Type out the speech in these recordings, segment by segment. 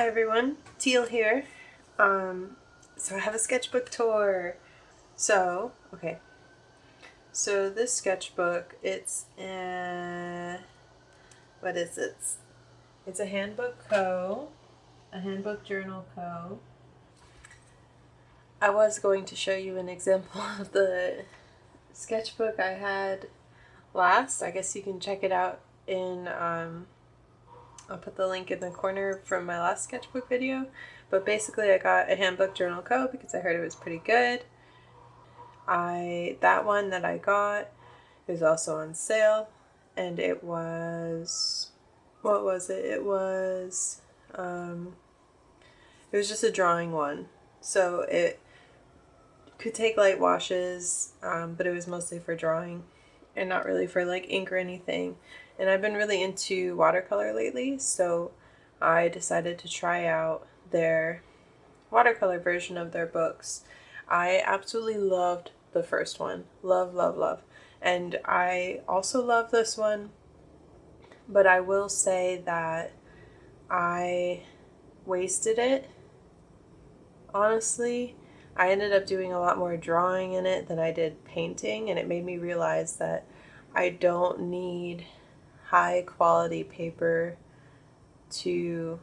Hi everyone, Teal here. So I have a sketchbook tour. So this sketchbook, what is it? It's a Handbook Co, a Handbook Journal Co. I was going to show you an example of the sketchbook I had last. I guess you can check it out in, I'll put the link in the corner from my last sketchbook video. But basically I got a Handbook Journal Co. because I heard it was pretty good. That one that I got is also on sale, and it was, what was it? It was just a drawing one. So it could take light washes, but it was mostly for drawing and not really for like ink or anything. And I've been really into watercolor lately, so I decided to try out their watercolor version of their books. I absolutely loved the first one. Love, love, love. And I also love this one, but I will say that I wasted it. Honestly, I ended up doing a lot more drawing in it than I did painting, and it made me realize that I don't need high quality paper to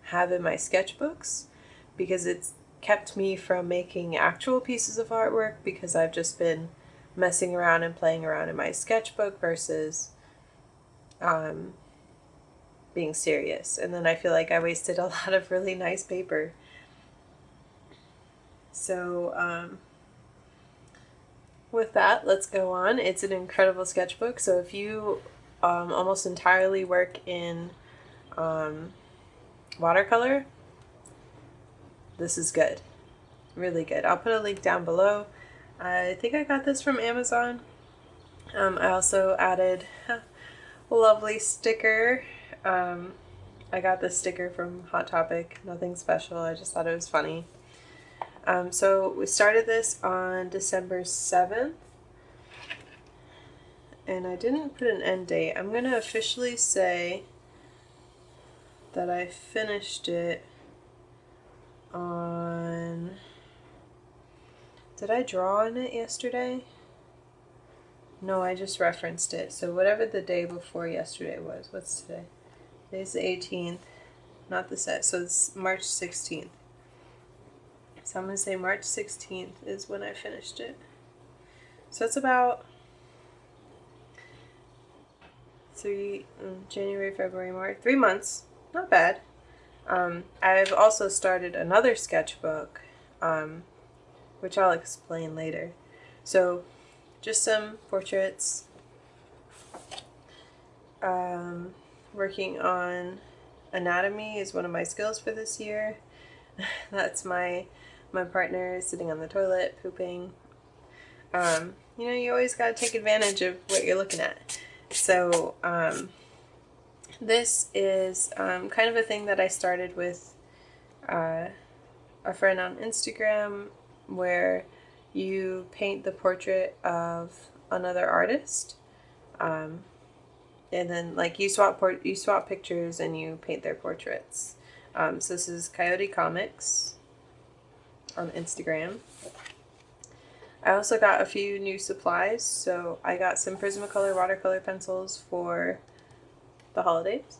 have in my sketchbooks, because it's kept me from making actual pieces of artwork because I've just been messing around and playing around in my sketchbook versus being serious. And then I feel like I wasted a lot of really nice paper. So with that, let's go on. It's an incredible sketchbook. So if you almost entirely work in watercolor, this is good. Really good. I'll put a link down below. I think I got this from Amazon. I also added a lovely sticker. I got this sticker from Hot Topic. Nothing special. I just thought it was funny. So we started this on December 7th. And I didn't put an end date. I'm going to officially say that I finished it on... Did I draw on it yesterday? No, I just referenced it. So whatever the day before yesterday was. What's today? Today's the 18th. Not the set. So it's March 16th. So I'm going to say March 16th is when I finished it. So it's about January, February, March. 3 months. Not bad. I've also started another sketchbook, which I'll explain later. So just some portraits. Working on anatomy is one of my skills for this year. That's my partner sitting on the toilet pooping. You always got to take advantage of what you're looking at. So this is kind of a thing that I started with a friend on Instagram, where you paint the portrait of another artist, and then like you swap pictures and you paint their portraits. So this is Coyote Comics on Instagram. I also got a few new supplies. So I got some Prismacolor watercolor pencils for the holidays,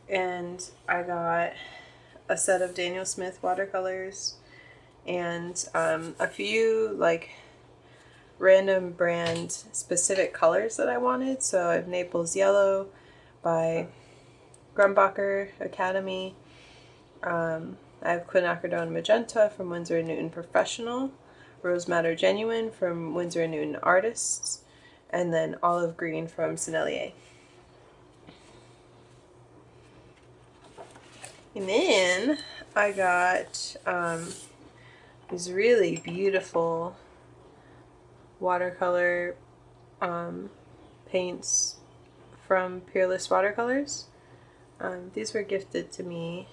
and I got a set of Daniel Smith watercolors and a few like random brand specific colors that I wanted. So I have Naples Yellow by Grumbacher Academy. I have Quinacridone Magenta from Winsor & Newton Professional, Rose Madder Genuine from Winsor & Newton Artists, and then Olive Green from Sennelier. And then I got these really beautiful watercolor paints from Peerless Watercolors. These were gifted to me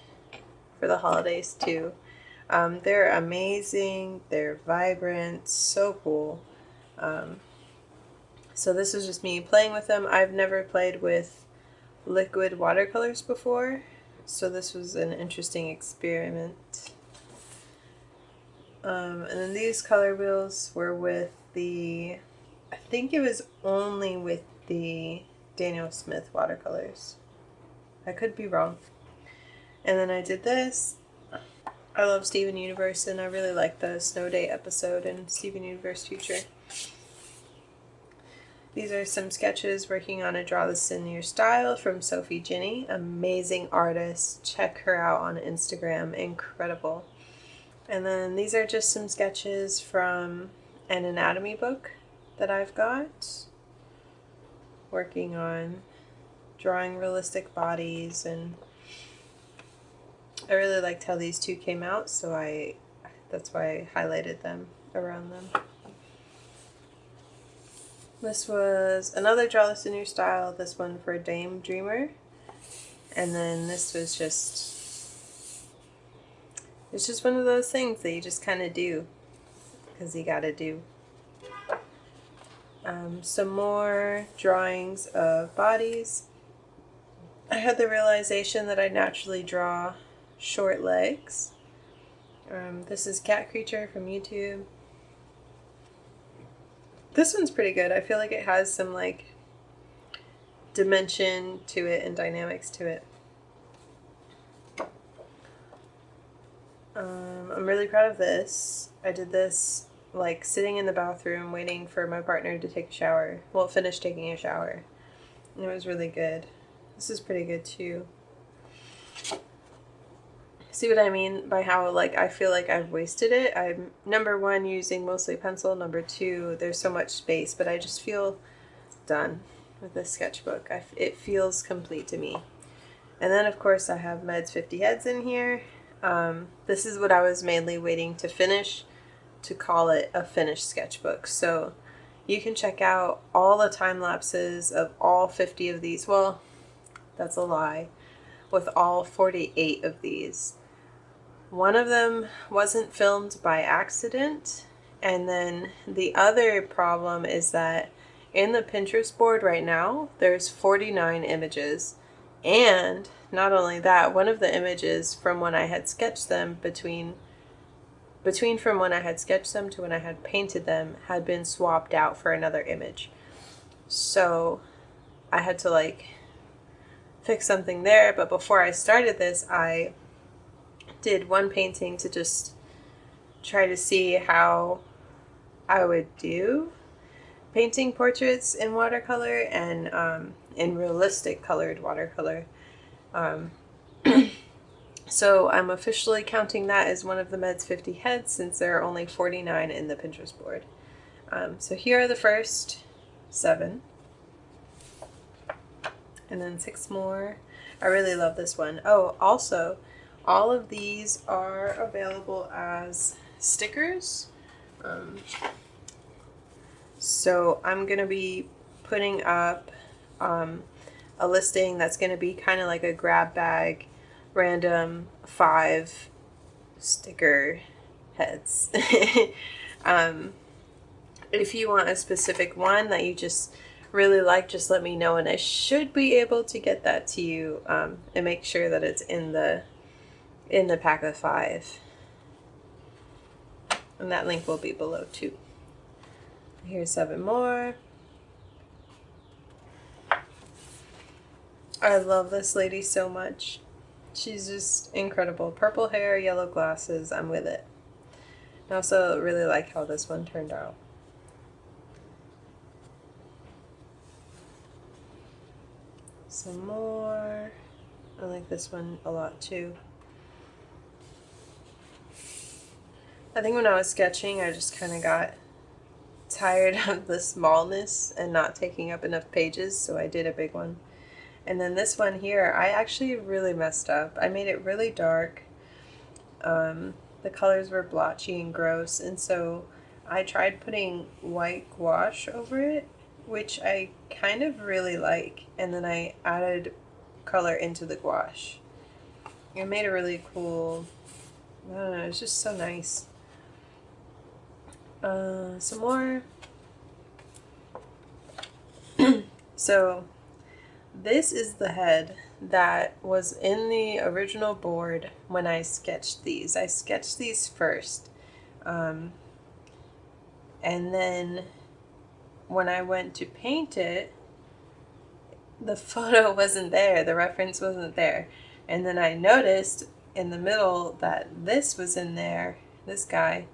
for the holidays too. They're amazing, they're vibrant, so cool. So this is just me playing with them. I've never played with liquid watercolors before. So this was an interesting experiment. And then these color wheels were with the, I think it was only with the Daniel Smith watercolors. I could be wrong. And then I did this. I love Steven Universe, and I really like the Snow Day episode in Steven Universe Future. These are some sketches working on a Draw This in Your Style from Sophie Ginny. Amazing artist. Check her out on Instagram. Incredible. And then these are just some sketches from an anatomy book that I've got. Working on drawing realistic bodies, and I really liked how these two came out, so that's why I highlighted them around them. This was another Draw This in Your Style, this one for Dame Dreamer. And then this was it's just one of those things that you just kind of do, because you gotta do. Some more drawings of bodies. I had the realization that I naturally draw short legs. This is Cat Creature from YouTube. This one's pretty good. I feel like it has some like dimension to it and dynamics to it. I'm really proud of this. I did this like sitting in the bathroom waiting for my partner to take a shower. Well, finish taking a shower. And it was really good. This is pretty good too. See what I mean by how like I feel like I've wasted it? I'm number one using mostly pencil, number two there's so much space, but I just feel done with this sketchbook. It feels complete to me. And then of course I have Med's 50 Heads in here. This is what I was mainly waiting to finish to call it a finished sketchbook. So you can check out all the time lapses of all 50 of these. Well, that's a lie. With all 48 of these. One of them wasn't filmed by accident, and then the other problem is that in the Pinterest board right now, there's 49 images, and not only that, one of the images from when I had sketched them between from when I had sketched them to when I had painted them had been swapped out for another image. So I had to like fix something there, but before I started this, I did one painting to just try to see how I would do painting portraits in watercolor and in realistic colored watercolor. So I'm officially counting that as one of the Med's 50 Heads since there are only 49 in the Pinterest board. So here are the first 7. And then 6 more. I really love this one. Oh, also, all of these are available as stickers. So I'm going to be putting up a listing that's going to be kind of like a grab bag, random 5 sticker heads. If you want a specific one that you just really like, just let me know and I should be able to get that to you and make sure that it's in the pack of 5. And that link will be below too. Here's 7 more. I love this lady so much. She's just incredible. Purple hair, yellow glasses, I'm with it. I also really like how this one turned out. Some more. I like this one a lot too. I think when I was sketching, I just kind of got tired of the smallness and not taking up enough pages, so I did a big one. And then this one here, I actually really messed up. I made it really dark. The colors were blotchy and gross, and so I tried putting white gouache over it, which I kind of really like, and then I added color into the gouache. It made a really cool, I don't know, it's just so nice. Some more. So this is the head that was in the original board when I sketched these. I sketched these first. And then when I went to paint it, the photo wasn't there, the reference wasn't there. And then I noticed in the middle that this was in there, this guy,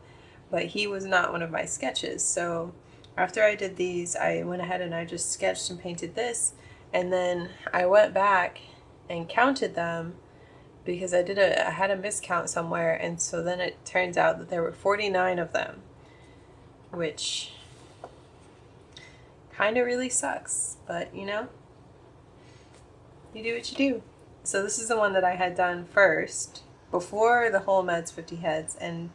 but he was not one of my sketches. So after I did these, I went ahead and I just sketched and painted this, and then I went back and counted them because I had a miscount somewhere, and so then it turns out that there were 49 of them, which kind of really sucks, but you know, you do what you do. So this is the one that I had done first before the whole Meds 50 heads, and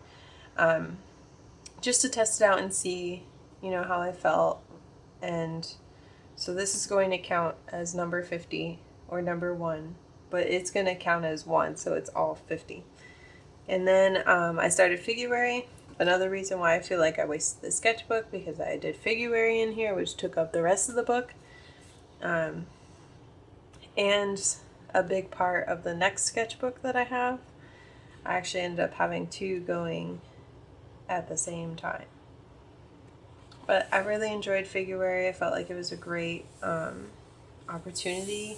just to test it out and see, you know, how I felt. And so this is going to count as number 50 or number 1, but it's going to count as 1, so it's all 50. And then I started February. Another reason why I feel like I wasted the sketchbook, because I did February in here, which took up the rest of the book. And a big part of the next sketchbook that I have, I actually ended up having 2 going at the same time. But I really enjoyed February. I felt like it was a great opportunity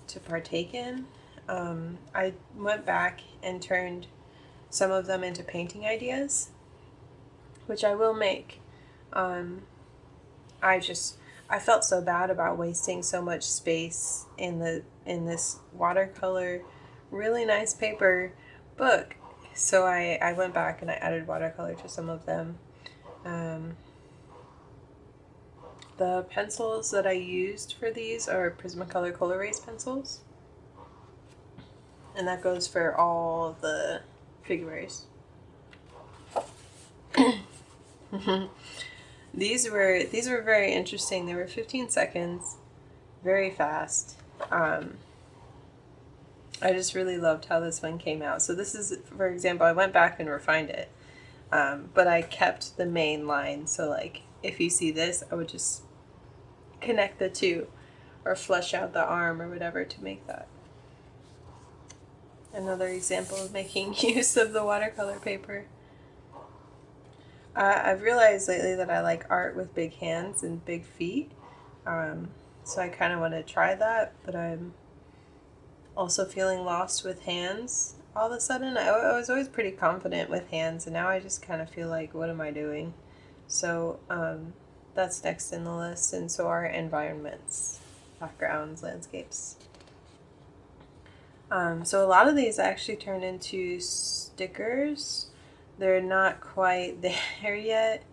to partake in. I went back and turned some of them into painting ideas, which I will make. I felt so bad about wasting so much space in this watercolor, really nice paper book. So I went back and I added watercolor to some of them. The pencils that I used for these are Prismacolor Colorase pencils. And that goes for all the Februaries. These were very interesting. They were 15 seconds, very fast. I just really loved how this one came out. So this is, for example, I went back and refined it, but I kept the main line. So like, if you see this, I would just connect the two or flesh out the arm or whatever to make that. Another example of making use of the watercolor paper. I've realized lately that I like art with big hands and big feet, so I kind of want to try that, but I'm also feeling lost with hands all of a sudden. I was always pretty confident with hands, and now I just kind of feel like, what am I doing? So that's next in the list, and so are environments, backgrounds, landscapes. So a lot of these actually turn into stickers. They're not quite there yet.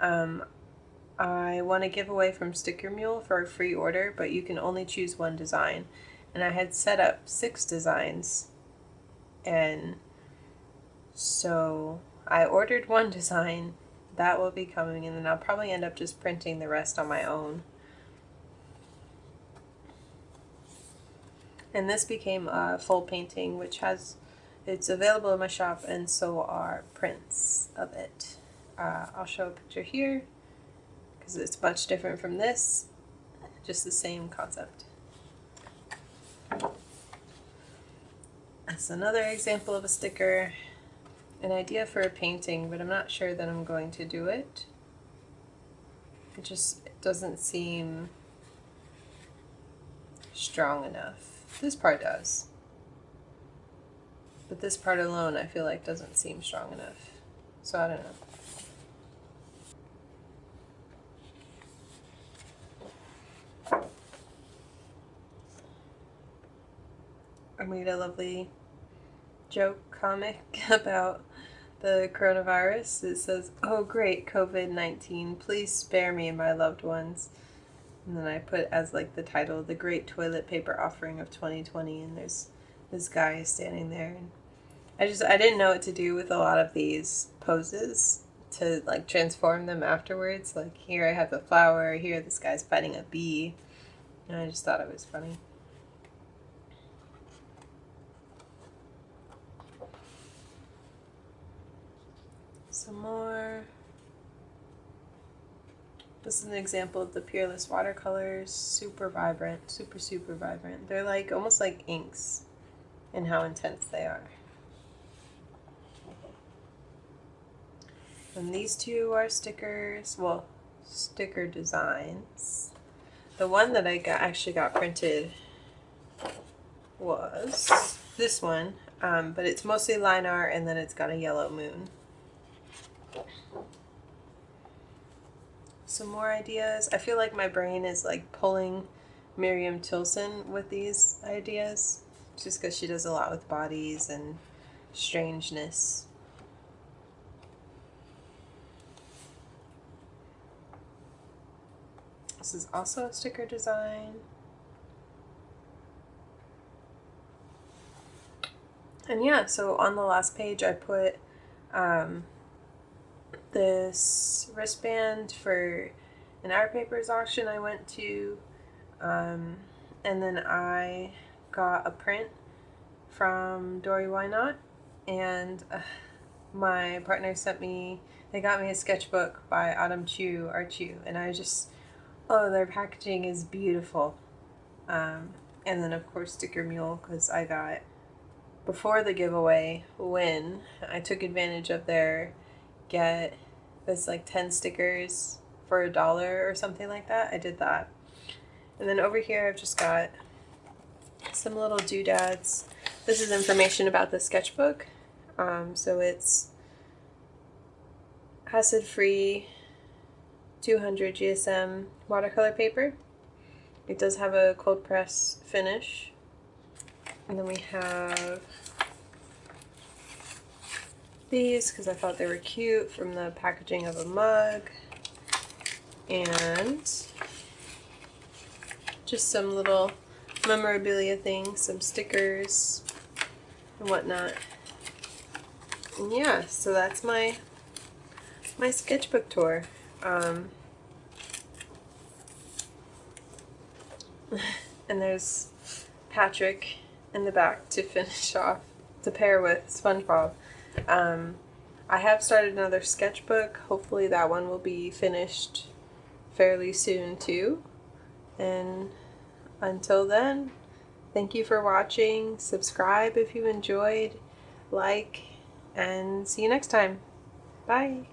I want to give away from Sticker Mule for a free order, but you can only choose 1 design. And I had set up 6 designs, and so I ordered 1 design. That will be coming, and then I'll probably end up just printing the rest on my own. And this became a full painting, which it's available in my shop, and so are prints of it. I'll show a picture here because it's much different from this, just the same concept. That's another example of a sticker, an idea for a painting, but I'm not sure that I'm going to do it. It doesn't seem strong enough. This part does. But this part alone, I feel like, doesn't seem strong enough. So I don't know. I made a lovely joke comic about the coronavirus. It says, "Oh great, COVID-19, please spare me and my loved ones." And then I put as like the title, "The Great Toilet Paper Offering of 2020," and there's this guy standing there. And I didn't know what to do with a lot of these poses to like transform them afterwards. Like here I have the flower, here this guy's fighting a bee, and I just thought it was funny. Some more. This is an example of the Peerless watercolors. Super vibrant, super vibrant. They're like almost like inks in how intense they are. And these two are stickers, well, sticker designs. The one that I actually got printed was this one, but it's mostly line art, and then it's got a yellow moon. Some more ideas. I feel like my brain is like pulling Miriam Tilson with these ideas, just because she does a lot with bodies and strangeness. This is also a sticker design. And yeah, so on the last page I put this wristband for an art papers auction I went to, and then I got a print from Dory Why Not, and my partner they got me a sketchbook by Autumn Chu, Art Chu, and I just, oh, their packaging is beautiful. And then of course Sticker Mule, because I got, before the giveaway, when I took advantage of their get this like 10 stickers for $1 or something like that, I did that. And then over here I've just got some little doodads. This is information about the sketchbook. So it's acid-free 200 GSM watercolor paper. It does have a cold press finish. And then we have these because I thought they were cute from the packaging of a mug. And just some little memorabilia things, some stickers and whatnot. And yeah, so that's my sketchbook tour. And there's Patrick in the back to finish off, to pair with SpongeBob. I have started another sketchbook. Hopefully that one will be finished fairly soon too. And until then, thank you for watching. Subscribe if you enjoyed, like, and see you next time. Bye.